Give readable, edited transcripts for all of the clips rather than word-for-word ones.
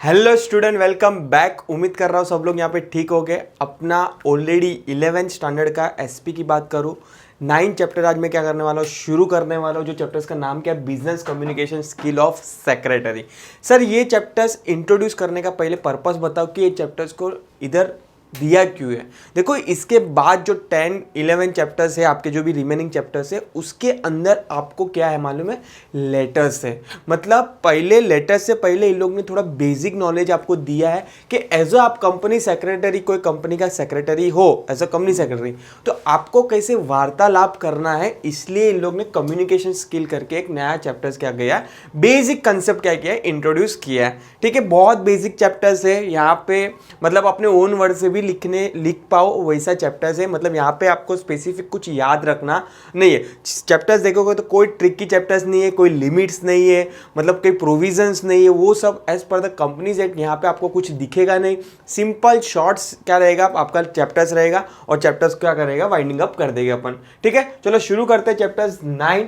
Hello student, welcome back. उम्मीद कर रहा हूँ सब लोग यहाँ पे ठीक हो गए। अपना ऑलरेडी 11th स्टैंडर्ड का एसपी की बात करूँ, 9 चैप्टर आज मैं क्या करने वाला हूँ, शुरू करने वाला हूँ। जो चैप्टर्स का नाम क्या है, business communication skill of secretary. Sir ये चैप्टर्स इंट्रोड्यूस करने का पहले पर्पस बताओ कि ये चैप्टर्स को इधर दिया क्यों है। देखो, इसके बाद जो 10-11 चैप्टर्स है, आपके जो भी रिमेनिंग चैप्टर्स है, उसके अंदर आपको क्या है मालूम है, लेटर्स है। मतलब पहले लेटर्स से पहले इन लोग ने थोड़ा बेसिक नॉलेज आपको दिया है कि एज अ आप कंपनी सेक्रेटरी, कोई कंपनी का सेक्रेटरी हो, एज अ कंपनी सेक्रेटरी, तो आपको कैसे वार्तालाप करना है। इसलिए इन लोग ने कम्युनिकेशन स्किल करके एक नया चैप्टर्स क्या गया, बेसिक कंसेप्ट क्या किया है, इंट्रोड्यूस किया है। ठीक है, बहुत बेसिक चैप्टर्स है यहाँ पे, मतलब अपने ओन वर्ड से भी लिख पाओ वैसा चैप्टर्स है। मतलब यहाँ पे आपको स्पेसिफिक कुछ याद रखना नहीं है। चैप्टर्स देखोगे तो कोई ट्रिकी चैप्टर्स नहीं है, कोई लिमिट्स नहीं है, मतलब कोई प्रोविजंस नहीं है। वो सब as per the companies act, यहाँ पे आपको कुछ दिखेगा नहीं। सिंपल शॉर्ट्स क्या रहेगा, आपका चैप्टर्स रहेगा और चैप्टर्स क्या करेगा, वाइंडिंग अप कर देगा अपन। ठीक है, चलो शुरू करते हैं चैप्टर्स 9।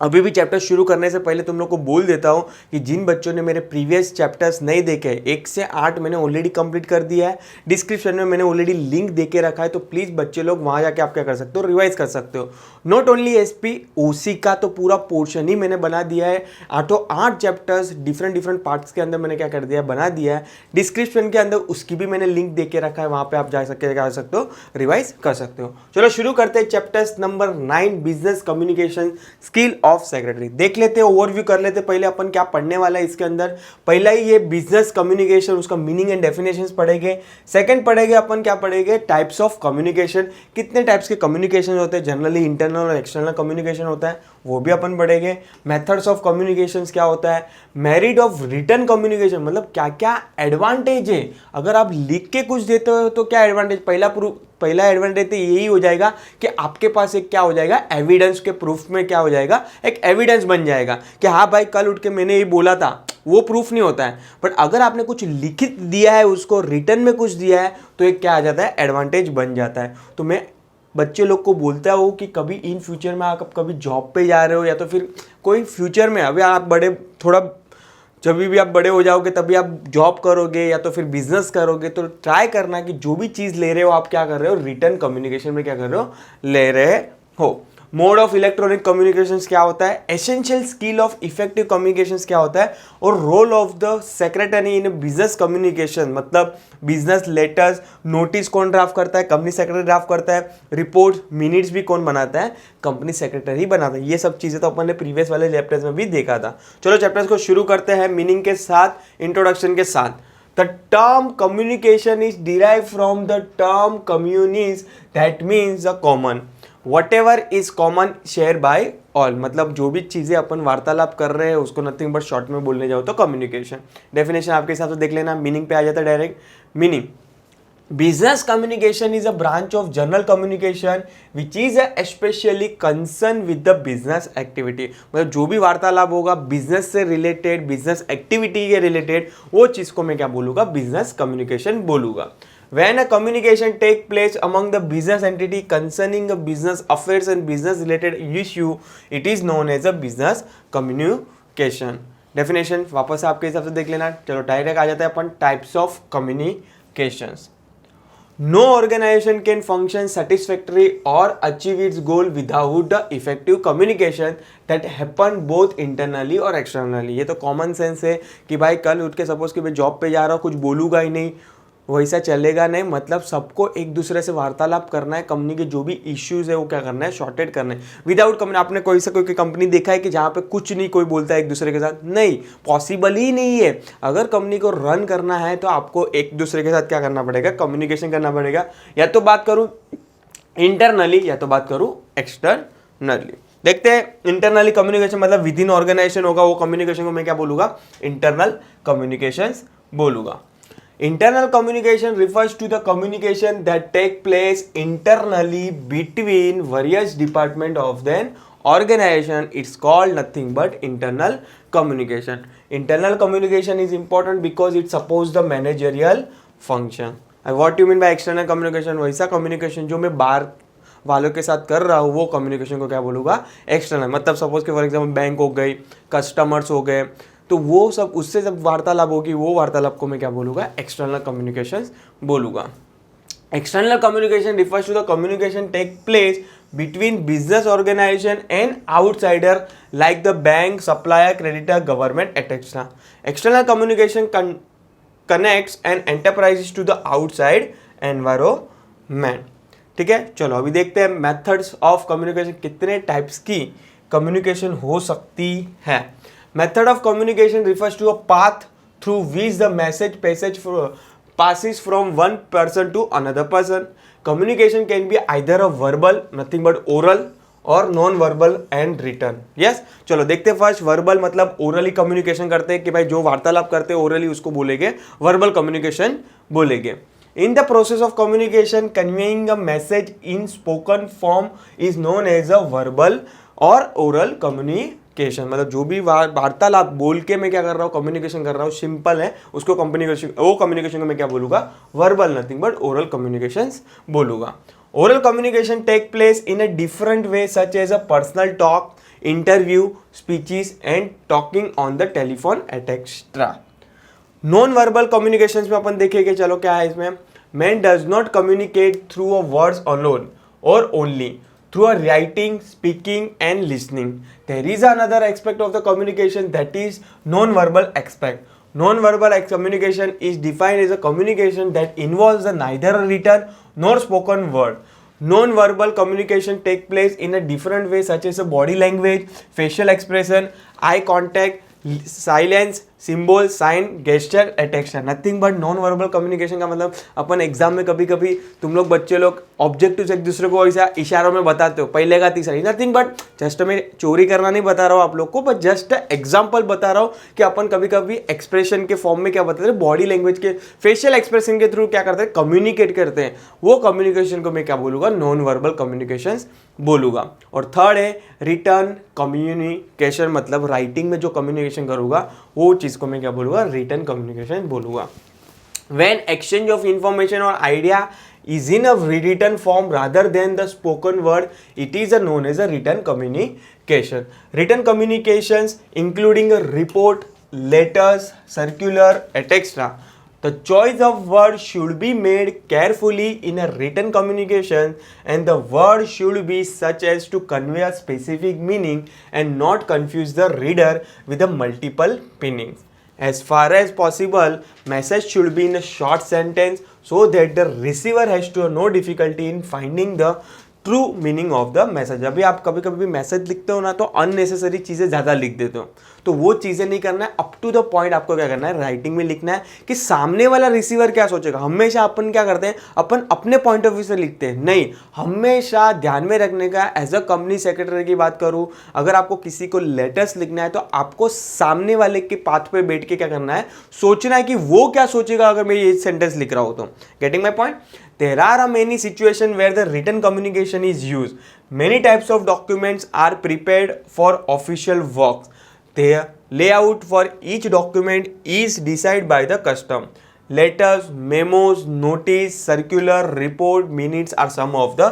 अभी भी चैप्टर शुरू करने से पहले तुम लोग को बोल देता हूँ कि जिन बच्चों ने मेरे प्रीवियस चैप्टर्स नहीं देखे, 1 से 8 मैंने ऑलरेडी कंप्लीट कर दिया है। डिस्क्रिप्शन में मैंने ऑलरेडी लिंक दे के रखा है, तो प्लीज़ बच्चे लोग वहाँ जाके आप क्या कर सकते हो, रिवाइज कर सकते हो। नॉट ओनली एसपी, ओसी का तो पूरा पोर्शन ही मैंने बना दिया है। 8 चैप्टर्स डिफरेंट पार्ट्स के अंदर मैंने क्या कर दिया, बना दिया है। डिस्क्रिप्शन के अंदर उसकी भी मैंने लिंक दे के रखा है, वहाँ पर आप जा सकते हो, रिवाइज कर सकते हो। चलो शुरू करते हैं chapters number 9, business communication skill of secretary. देख लेते हैं, ओवरव्यू कर लेते हैं पहले अपन क्या पढ़ने वाला है इसके अंदर। पहला ही ये बिजनेस कम्युनिकेशन, उसका मीनिंग एंड डेफिनेशंस पढ़ेंगे। सेकंड पढ़ेंगे अपन क्या पढ़ेंगे, टाइप्स ऑफ कम्युनिकेशन, कितने टाइप्स के कम्युनिकेशन होते हैं, जनरली इंटरनल और एक्सटर्नल कम्युनिकेशन होता है, वो भी अपन पढ़ेंगे। मेथड्स ऑफ कम्युनिकेशन क्या होता है, मेरिट ऑफ रिटर्न कम्युनिकेशन, मतलब क्या क्या एडवांटेज है अगर आप लिख के कुछ देते हो तो क्या एडवांटेज। पहला एडवांटेज तो यही हो जाएगा कि आपके पास एक क्या हो जाएगा, एविडेंस के प्रूफ में क्या हो जाएगा, एक एविडेंस बन जाएगा कि हाँ भाई कल उठ के मैंने ये बोला था। वो प्रूफ नहीं होता है, बट अगर आपने कुछ लिखित दिया है, उसको रिटर्न में कुछ दिया है, तो एक क्या आ जाता है, एडवांटेज बन जाता है। तो मैं बच्चे लोग को बोलता हूँ कि कभी इन फ्यूचर में आप कभी जॉब पे जा रहे हो, या तो फिर कोई फ्यूचर में, अभी आप जब भी आप बड़े हो जाओगे तभी आप जॉब करोगे या तो फिर बिजनेस करोगे, तो ट्राई करना कि जो भी चीज़ ले रहे हो आप क्या कर रहे हो, रिटर्न कम्युनिकेशन में क्या कर रहे हो, ले रहे हो। मोड ऑफ इलेक्ट्रॉनिक कम्युनिकेशंस क्या होता है, essential skill of effective communications क्या होता है, और role of the secretary in business communication, मतलब बिजनेस लेटर्स, नोटिस कौन ड्राफ्ट करता है, कंपनी सेक्रेटरी ड्राफ्ट करता है, रिपोर्ट मिनट्स भी कौन बनाता है, कंपनी सेक्रेटरी ही बनाता है। ये सब चीज़ें तो अपन ने प्रीवियस वाले चैप्टर्स में भी देखा था। चलो चैप्टर्स को शुरू करते हैं मीनिंग के साथ, इंट्रोडक्शन के साथ। The term communication is derived from the term communis, that means the common. Whatever is common share by all, मतलब जो भी चीज़ें अपन वार्तालाप कर रहे हैं उसको नथिंग बट शॉर्ट में बोलने जाओ तो कम्युनिकेशन। डेफिनेशन आपके हिसाब से देख लेना, मीनिंग पे आ जाता है direct. Meaning, business communication is a branch of general communication which is especially concerned with the business activity। मतलब जो भी वार्तालाप होगा बिजनेस से रिलेटेड, बिजनेस एक्टिविटी के रिलेटेड, वो चीज़ को मैं क्या बोलूँगा, बिजनेस कम्युनिकेशन बोलूँगा। When a communication take place among the business entity concerning the business affairs and business related issue, it is known as a business communication। Definition वापस आपके हिसाब से देख लेना। चलो डायरेक्ट आ जाता है अपन types of communications. No organization can function satisfactorily or achieve its goal without the effective communication that happen both internally और externally। ये तो कॉमन सेंस है कि भाई कल उठ के सपोज कि मैं जॉब पे जा रहा हूँ, कुछ बोलूँगा ही नहीं, वैसा चलेगा नहीं। मतलब सबको एक दूसरे से वार्तालाप करना है, कंपनी के जो भी इश्यूज है वो क्या करना है, शॉर्टेड करना है। विदाउट कंपनी, आपने कोई कंपनी देखा है कि जहाँ पे कुछ नहीं कोई बोलता है एक दूसरे के साथ, नहीं, पॉसिबल ही नहीं है। अगर कंपनी को रन करना है तो आपको एक दूसरे के साथ क्या करना पड़ेगा, कम्युनिकेशन करना पड़ेगा। या तो बात करूँ इंटरनली या तो बात करूँ एक्सटर्नली। देखते हैं इंटरनली कम्युनिकेशन मतलब विद इन ऑर्गेनाइजेशन होगा, वो कम्युनिकेशन को मैं क्या बोलूँगा, इंटरनल कम्युनिकेशन बोलूँगा। Internal communication refers to the communication that take place internally between various departments of the organization. It's called nothing but internal communication. Internal communication is important because it supports the managerial function. And what you mean by external communication? वैसा communication जो मैं बाहर वालों के साथ कर रहा हूँ, वो कम्युनिकेशन को क्या बोलूँगा, एक्सटर्नल। मतलब सपोज कि फॉर एग्जाम्पल बैंक हो गई, कस्टमर्स हो गए, तो वो सब उससे जब वार्तालाप होगी वो वार्तालाप को मैं क्या बोलूँगा, एक्सटर्नल कम्युनिकेशन बोलूँगा. External communication refers to the communication take place between business organization and outsider like the bank, supplier, creditor, government, etc. External communication connects an enterprise to the outside environment. ठीक है, चलो अभी देखते हैं methods of communication, कितने types की communication हो सकती है. Method of communication refers to a path through which the message passes from one person to another person. Communication can be either a verbal, nothing but oral, or non-verbal and written. Yes, चलो देखते हैं first. Verbal मतलब orally communication करते हैं कि भाई जो वार्तालाप करते हैं ओरली उसको बोलेंगे वर्बल कम्युनिकेशन बोलेंगे. In the process of communication, conveying a message in spoken form is known as a verbal or oral communication. मतलब जो भी वार्तालाप बोल के मैं क्या कर रहा हूँ, कम्युनिकेशन कर रहा हूँ, सिंपल है, उसको कम्युनिकेशन, वो कम्युनिकेशन को मैं क्या बोलूँगा, verbal, nothing but oral communication बोलूँगा. Oral communication take place in a different way such as a personal talk, interview, speeches and talking on the telephone etcetera. Non verbal communication में अपन देखेंगे, चलो क्या है इसमें. Man does not communicate through a words alone और only through a writing, speaking and listening. There is another aspect of the communication, that is non-verbal aspect. Non-verbal communication is defined as a communication that involves neither a written nor spoken word. Non-verbal communication take place in a different way such as a body language, facial expression, eye contact, silence, symbol, sign, gesture, attention. Nothing but non verbal communication का मतलब अपन exam में कभी कभी तुम लोग बच्चे लोग objectives एक दूसरे को ऐसा इशारों में बताते हो, पहले का तीसरा. नथिंग बट जस्ट मैं चोरी करना नहीं बता रहा हूँ आप लोग को, बट जस्ट एग्जाम्पल बता रहा हूँ कि अपन कभी कभी एक्सप्रेशन के फॉर्म में क्या बताते हैं, बॉडी लैंग्वेज के फेशियल एक्सप्रेशन के थ्रू क्या करते हैं, कम्युनिकेट करते हैं. वो कम्युनिकेशन को मैं क्या बोलूँगा, नॉन वर्बल कम्युनिकेशन बोलूँगा. और थर्ड है रिटर्न कम्युनिकेशन, मतलब राइटिंग में जो कम्युनिकेशन करूँगा वो चीज़ को मैं क्या बोलूँगा, रिटर्न कम्युनिकेशन बोलूँगा. When exchange of information or idea is in a written form rather than the spoken word, it is known as a written communication. Written communications including a report, letters, circular, etc. The choice of word should be made carefully in a written communication, and the word should be such as to convey a specific meaning and not confuse the reader with the multiple meanings. As far as possible, message should be in a short sentence so that the receiver has to no difficulty in finding the true meaning of the message. अभी आप कभी कभी भी message लिखते हो ना तो unnecessary चीज़ें ज़्यादा लिख देते हो, तो वो चीज़ें नहीं करना है. अप टू द पॉइंट आपको क्या करना है, राइटिंग में लिखना है कि सामने वाला रिसीवर क्या सोचेगा. हमेशा अपन क्या करते हैं, अपन अपने पॉइंट ऑफ व्यू से लिखते हैं. नहीं, हमेशा ध्यान में रखने का, एज अ कंपनी सेक्रेटरी की बात करूँ, अगर आपको किसी को लेटर्स लिखना है तो आपको सामने वाले के पाथ पे बैठ के क्या करना है, सोचना है कि वो क्या सोचेगा अगर मैं ये सेंटेंस लिख रहा हूँ तो. Getting my point. There are many situations where the written communication is used. Many types of documents are prepared for official works. Their layout for each document is decided by the custom. Letters, memos, notice, circular, report, minutes are some of the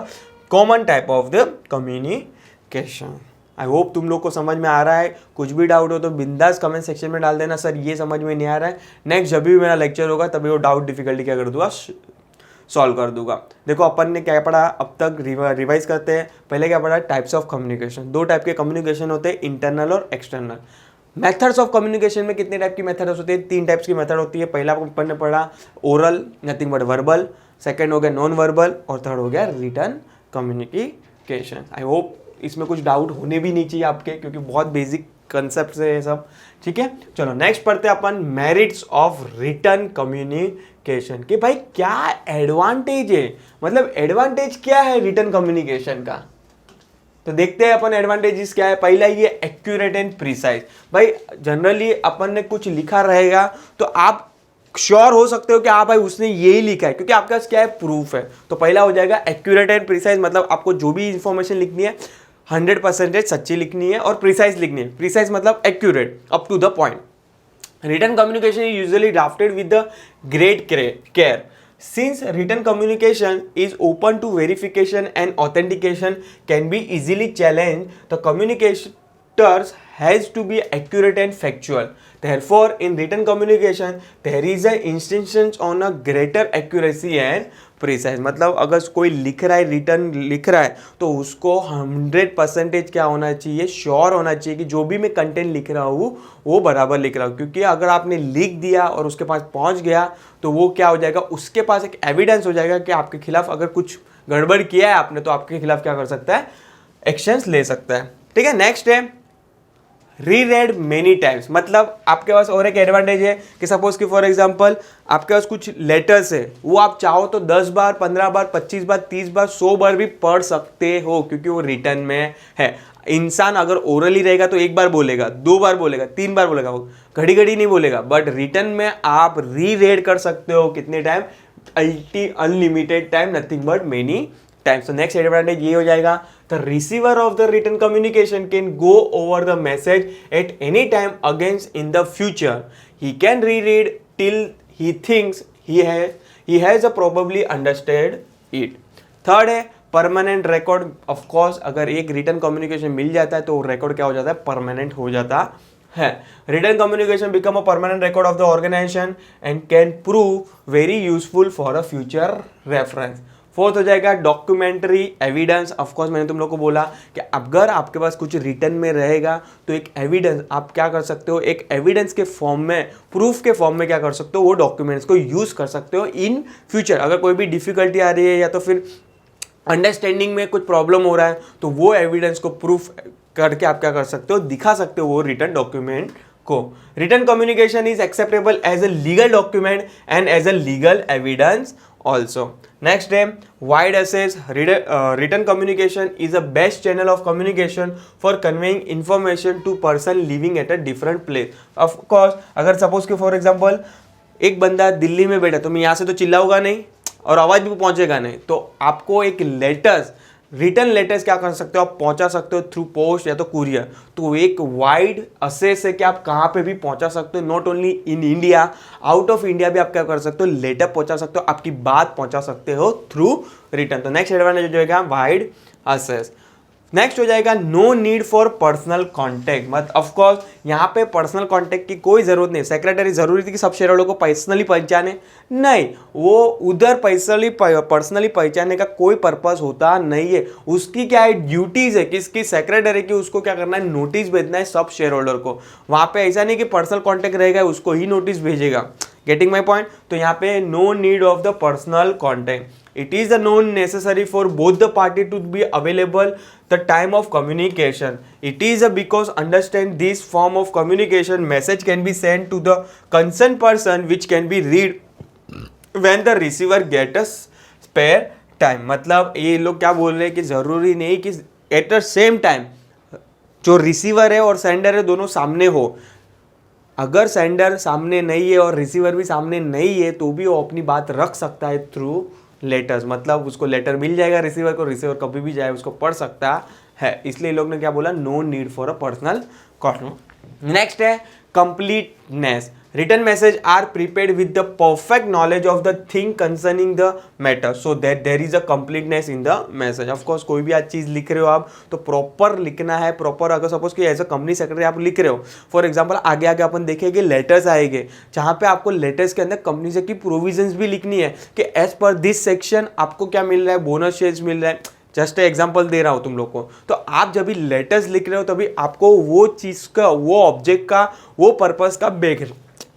common type of the communication. I hope तुम लोग को समझ में आ रहा है. कुछ भी doubt हो तो बिंदास कमेंट सेक्शन में डाल देना, सर ये समझ में नहीं आ रहा है. नेक्स्ट जब भी मेरा लेक्चर होगा तभी वो डाउट डिफिकल्टी क्या कर दूंगा, सॉल्व कर दूंगा. देखो अपन ने क्या पढ़ा अब तक, रिवाइज करते हैं. पहले क्या पढ़ा, टाइप्स ऑफ कम्युनिकेशन. दो टाइप के कम्युनिकेशन होते हैं, इंटरनल और एक्सटर्नल. मेथड्स ऑफ कम्युनिकेशन में कितने टाइप की मेथड्स होती है, तीन टाइप्स की मेथड होती है. पहला अपन ने पढ़ा oral, nothing but verbal. Second हो गया नॉन वर्बल और थर्ड हो गया रिटर्न कम्युनिकेशन. आई होप इसमें कुछ डाउट होने भी नहीं चाहिए आपके, क्योंकि बहुत बेसिक कंसेप्ट है ये सब. ठीक है, चलो नेक्स्ट पढ़ते हैं अपन मेरिट्स ऑफ रिटर्न कम्युनिकेशन. कि भाई क्या एडवांटेज है, मतलब एडवांटेज क्या है रिटर्न कम्युनिकेशन का. तो देखते हैं अपन एडवांटेजेस क्या है. पहला ये एक्यूरेट एंड प्रिसाइज. भाई जनरली अपन ने कुछ लिखा रहेगा तो आप श्योर हो सकते हो कि हाँ भाई उसने यही लिखा है, क्योंकि आपके पास क्या है, प्रूफ है. तो पहला हो जाएगा एक्यूरेट एंड प्रिसाइज, मतलब आपको जो भी इंफॉर्मेशन लिखनी है 100% सच्ची लिखनी है और प्रिसाइज लिखनी है. प्रिसाइज मतलब accurate, up to the point. Written communication is usually drafted with the great care. Since written communication is open to verification and authentication can be easily challenged, the communicators has to be accurate and factual. Therefore, in written communication, there is an insistence on a greater accuracy and precise. मतलब अगर कोई लिख रहा है, return लिख रहा है, तो उसको 100% क्या होना चाहिए, श्योर होना चाहिए कि जो भी मैं कंटेंट लिख रहा हूँ वो बराबर लिख रहा हूँ। क्योंकि अगर आपने लिख दिया और उसके पास पहुँच गया तो वो क्या हो जाएगा, उसके पास एक एविडेंस हो जाएगा कि आपके खिलाफ अगर कुछ गड़बड़ किया है आपने, तो आपके खिलाफ क्या कर सकता है, एक्शंस ले सकता है। ठीक है, नेक्स्ट है रीरेड मेनी टाइम्स। मतलब आपके पास और एक एडवांटेज है कि सपोज कि फॉर एग्जांपल आपके पास कुछ लेटर्स है, वो आप चाहो तो 10 बार, 15 बार, 25 बार, 30 बार, 100 बार भी पढ़ सकते हो, क्योंकि वो रिटर्न में है। इंसान अगर ओरली रहेगा तो एक बार बोलेगा, 2 बार बोलेगा, 3 बार बोलेगा, वो घड़ी घड़ी नहीं बोलेगा। बट रिटर्न में आप रीरेड कर सकते हो कितने time, unlimited time, nothing but many times. तो नेक्स्ट एडवांटेज ये हो जाएगा, the receiver of the written communication can go over the message at any time against in the future. He can reread till he thinks he has a probably understood it। Third है permanent record. Of course अगर एक written communication मिल जाता है तो record क्या हो जाता है, परमानेंट हो जाता है। Written communication become a permanent record of the organisation and can prove very useful for a future reference. Fourth हो जाएगा डॉक्यूमेंट्री एविडेंस। ऑफकोर्स मैंने तुम लोग को बोला कि अगर आपके पास कुछ रिटर्न में रहेगा तो एक एविडेंस आप क्या कर सकते हो, एक एविडेंस के फॉर्म में, प्रूफ के फॉर्म में क्या कर सकते हो, वो डॉक्यूमेंट्स को यूज कर सकते हो इन फ्यूचर। अगर कोई भी डिफिकल्टी आ रही है या तो फिर अंडरस्टैंडिंग में कुछ प्रॉब्लम हो रहा है, तो वो एविडेंस को प्रूफ करके आप क्या कर सकते हो, दिखा सकते हो वो रिटर्न डॉक्यूमेंट को। Written communication is acceptable as a legal document and as a legal evidence also। Next है wide access written communication is the best channel of communication for conveying information to person living at a different place। Of course अगर suppose कि for example एक बंदा दिल्ली में बैठा, तो मैं यहाँ से तो चिल्लाऊंगा नहीं और आवाज भी पहुंचेगा नहीं, तो आपको एक लेटर्स, रिटर्न लेटर्स क्या कर सकते हो, आप पहुंचा सकते हो थ्रू पोस्ट या तो कुरियर। तो एक वाइड असेस है कि आप कहाँ पे भी पहुंचा सकते हो, not only in India, out of India भी आप क्या कर सकते हो, लेटर पहुंचा सकते हो, आपकी बात पहुंचा सकते हो थ्रू रिटर्न। तो नेक्स्ट एडवांटेज हो जाएगा वाइड असेस। नेक्स्ट हो जाएगा no need for personal contact. मतलब ऑफकोर्स यहाँ पे पर्सनल कॉन्टैक्ट की कोई जरूरत नहीं। सेक्रेटरी जरूरी थी कि सब शेयर होल्डर को पर्सनली पहचाने, नहीं, वो उधर पर्सनली पहचानने का कोई पर्पस होता नहीं है। उसकी क्या है, ड्यूटीज है किसकी, सेक्रेटरी की, उसको क्या करना है, नोटिस भेजना है सब शेयर होल्डर को। वहां पे ऐसा नहीं कि पर्सनल कॉन्टैक्ट रहेगा उसको ही नोटिस भेजेगा। Getting my point. तो यहाँ पे no need of the personal contact. It is a non necessary for both the party to be available the time of communication. It is a because understand this form of communication message can be sent to the concerned person which can be read when the receiver get a spare time। मतलब ये लोग क्या बोल रहे हैं कि जरूरी नहीं कि एट द सेम टाइम जो रिसीवर है और सेंडर है दोनों सामने हो। अगर सेंडर सामने नहीं है और रिसीवर भी सामने नहीं है तो भी वो अपनी बात रख सकता है थ्रू लेटर्स। मतलब उसको लेटर मिल जाएगा रिसीवर को, रिसीवर कभी भी जाए उसको पढ़ सकता है। इसलिए लोग ने क्या बोला, no need for a personal contact. Next है completeness. Written message are prepared with the perfect knowledge of the thing concerning the matter so that there is a completeness in the message. Of course कोई भी आज चीज लिख रहे हो आप तो प्रॉपर लिखना है, प्रॉपर। अगर सपोज कि एज अ कंपनी सेक्रेटरी आप लिख रहे हो, फॉर एग्जाम्पल आगे आगे अपन देखेंगे लेटर्स आएंगे जहाँ पे आपको लेटर्स के अंदर कंपनी से की प्रोविजंस भी लिखनी है कि एज पर दिस सेक्शन आपको क्या मिल रहा है, बोनस शेयर्स मिल रहा है। जस्ट एग्जाम्पल दे रहा हूं तुम लोग को। तो आप जब भी लेटर्स लिख रहे हो तभी आपको वो चीज का, वो ऑब्जेक्ट का, वो पर्पस का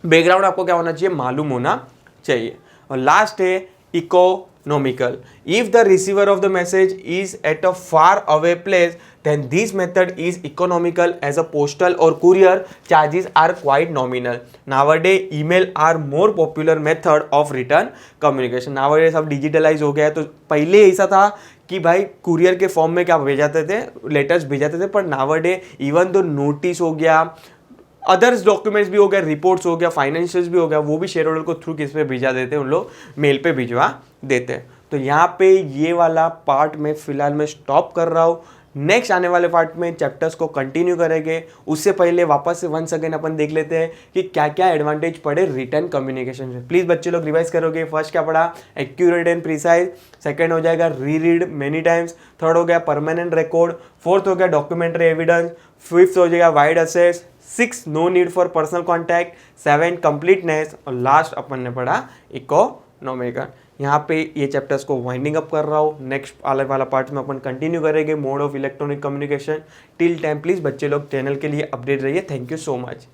बैकग्राउंड आपको क्या होना चाहिए, मालूम होना चाहिए। और लास्ट है economical. If the receiver of the message is at a far away place then this method is economical as a postal or courier charges are quite nominal. Nowadays email are more popular method of return communication. Nowadays सब digitalise हो गया है। तो पहले ऐसा था कि भाई कुरियर के फॉर्म में क्या भेजाते थे, लेटर्स भेजाते थे, पर नावडे इवन तो नोटिस हो गया, अदर्स डॉक्यूमेंट्स भी हो गया, रिपोर्ट्स हो गया, फाइनेंशियल्स भी हो गया, वो भी शेयर होल्डर को थ्रू किस पे भेजा देते हैं, उन लोग मेल पे भिजवा देते हैं। तो यहाँ पे ये वाला पार्ट में फिलहाल मैं स्टॉप कर रहा हूँ। नेक्स्ट आने वाले पार्ट में चैप्टर्स को कंटिन्यू करेंगे। उससे पहले वापस से वंस अगेन अपन देख लेते हैं कि क्या क्या एडवांटेज पड़े रिटर्न कम्युनिकेशन से। प्लीज बच्चे लोग रिवाइज करोगे। फर्स्ट क्या पढ़ा, एक्यूरेट एंड प्रिसाइज। सेकंड हो जाएगा रीरीड मेनी टाइम्स। थर्ड हो गया परमानेंट रिकॉर्ड। फोर्थ हो गया डॉक्यूमेंट्री एविडेंस। फिफ्थ हो जाएगा wide access. 6 no need for personal contact, 7 completeness और लास्ट अपन ने पढ़ा इकोनॉमिकल। यहाँ पे ये चैप्टर्स को वाइंडिंग अप कर रहा हूँ। नेक्स्ट आने वाला पार्ट में अपन कंटिन्यू करेंगे mode of electronic communication. Till time please बच्चे लोग चैनल के लिए अपडेट रहिए। Thank you so much.